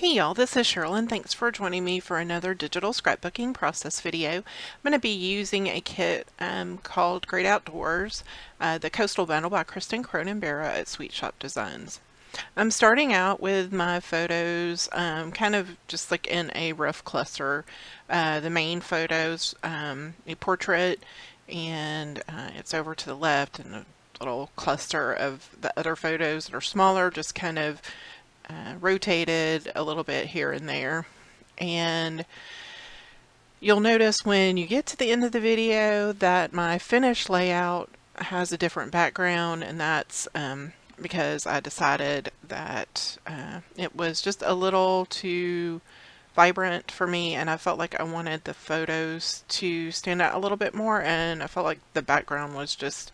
Hey y'all, this is Cheryl and thanks for joining me for another digital scrapbooking process video. I'm going to be using a kit called Great Outdoors, the Coastal Bundle by Kristin Cronin-Barrow at Sweet Shop Designs. I'm starting out with my photos kind of just like in a rough cluster. The main photos, a portrait, and it's over to the left, and a little cluster of the other photos that are smaller, just kind of rotated a little bit here and there. And you'll notice when you get to the end of the video that my finished layout has a different background, and that's because I decided that it was just a little too vibrant for me, and I felt like I wanted the photos to stand out a little bit more, and I felt like the background was just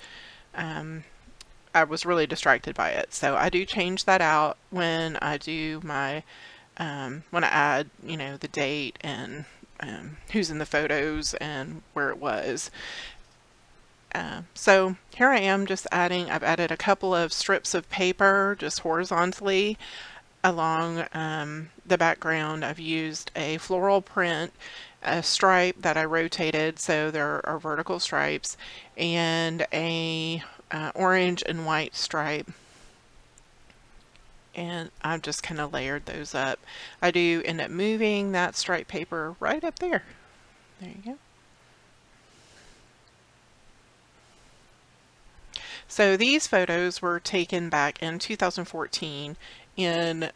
I was really distracted by it. So I do change that out when I do my when I add, you know, the date and who's in the photos and where it was. So here I am just I've added a couple of strips of paper just horizontally along the background. I've used a floral print, a stripe that I rotated so there are vertical stripes, and a orange and white stripe, and I've just kind of layered those up. I do end up moving that stripe paper right up there. There you go. So these photos were taken back in 2014 in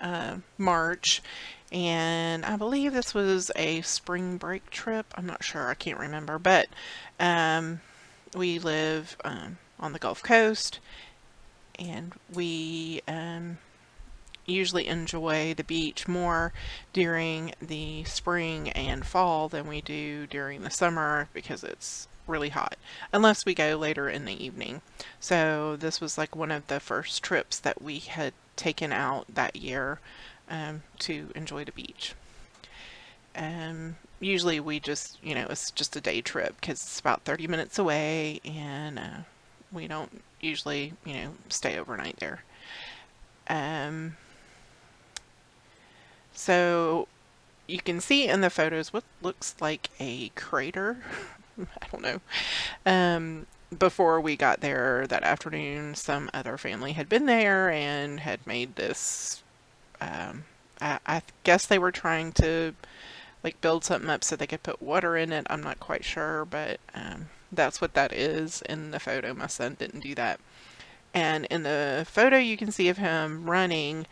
March, and I believe this was a spring break trip. I'm not sure, I can't remember, but we live on the Gulf Coast, and we usually enjoy the beach more during the spring and fall than we do during the summer because it's really hot, unless we go later in the evening. So this was like one of the first trips that we had taken out that year to enjoy the beach. Usually we just, you know, it's just a day trip because it's about 30 minutes away, and we don't usually, you know, stay overnight there. So you can see in the photos what looks like a crater. I don't know. Before we got there that afternoon, some other family had been there and had made this. I guess they were trying to like build something up so they could put water in it. I'm not quite sure, but that's what that is in the photo. My son didn't do that. And in the photo you can see of him running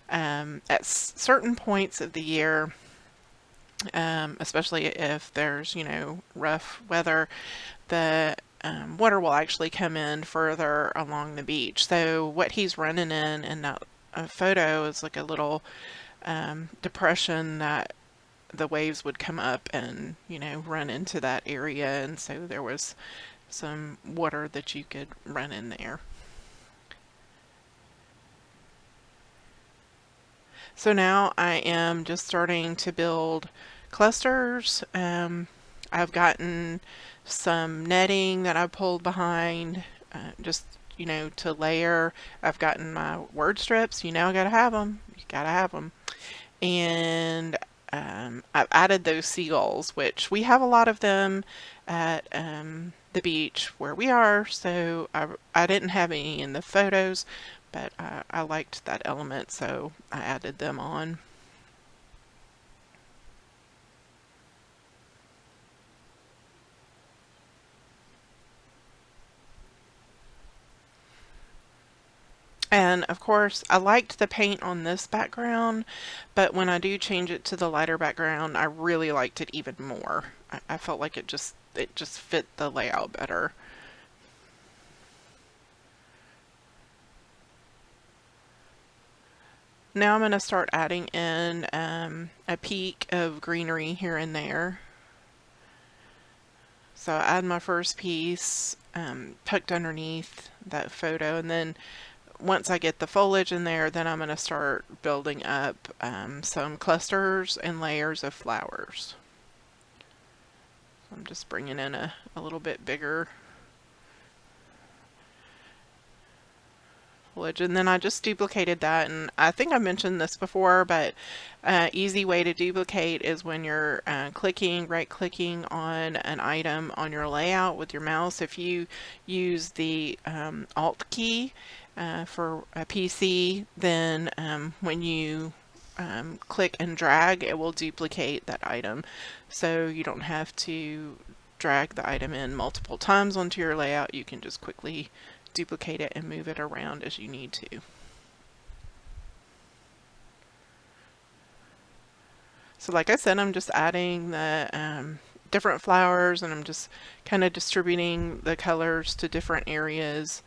at certain points of the year, especially if there's, you know, rough weather, the water will actually come in further along the beach. So what he's running in that photo is like a little depression that the waves would come up and, you know, run into that area, and so there was some water that you could run in there. So now I am just starting to build clusters. I've gotten some netting that I pulled behind, just, you know, to layer. I've gotten my word strips. You know, I gotta have them. You gotta have them. And I've added those seagulls, which we have a lot of them at the beach where we are, so I didn't have any in the photos, but I liked that element, so I added them on. And of course, I liked the paint on this background, but when I do change it to the lighter background, I really liked it even more. I felt like it just fit the layout better. Now I'm going to start adding in a peak of greenery here and there. So I add my first piece tucked underneath that photo, and then once I get the foliage in there, then I'm going to start building up some clusters and layers of flowers. So I'm just bringing in a little bit bigger foliage. And then I just duplicated that, and I think I mentioned this before, but easy way to duplicate is when you're right clicking on an item on your layout with your mouse. If you use the Alt key for a PC, then when you click and drag, it will duplicate that item, so you don't have to drag the item in multiple times onto your layout. You can just quickly duplicate it and move it around as you need to. So like I said, I'm just adding the different flowers, and I'm just kind of distributing the colors to different areas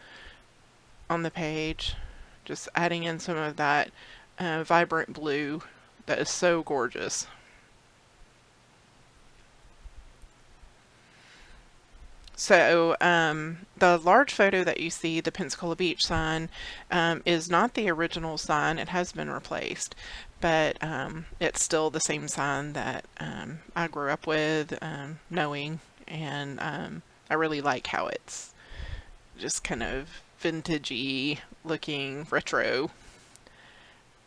on the page. Just adding in some of that vibrant blue that is so gorgeous. So the large photo that you see, the Pensacola Beach sign, is not the original sign. It has been replaced, but it's still the same sign that I grew up with, knowing, and I really like how it's just kind of vintagey looking, retro,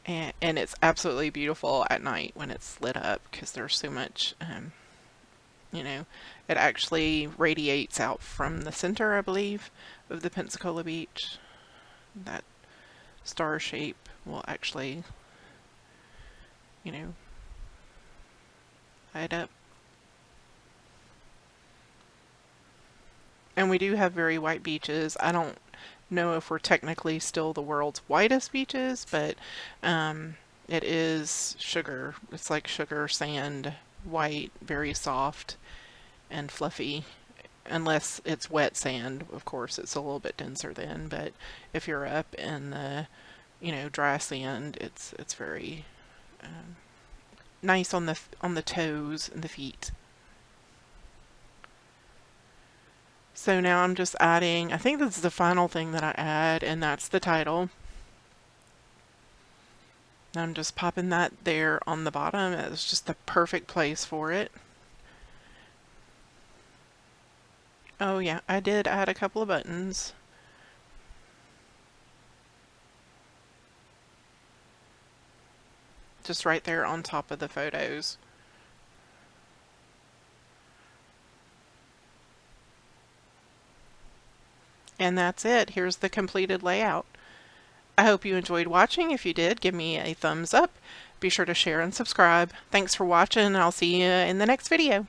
and it's absolutely beautiful at night when it's lit up, because there's so much you know, it actually radiates out from the center, I believe, of the Pensacola Beach. That star shape will actually, light up. And we do have very white beaches. I don't know if we're technically still the world's whitest beaches, but it is sugar. It's like sugar sand, white, very soft and fluffy. Unless it's wet sand, of course, it's a little bit denser then. But if you're up in the, dry sand, it's very nice on the toes and the feet. So now I'm just adding, I think this is the final thing that I add, and that's the title. I'm just popping that there on the bottom. It's just the perfect place for it. Oh yeah, I did add a couple of buttons. Just right there on top of the photos. And that's it. Here's the completed layout. I hope you enjoyed watching. If you did, give me a thumbs up. Be sure to share and subscribe. Thanks for watching. I'll see you in the next video.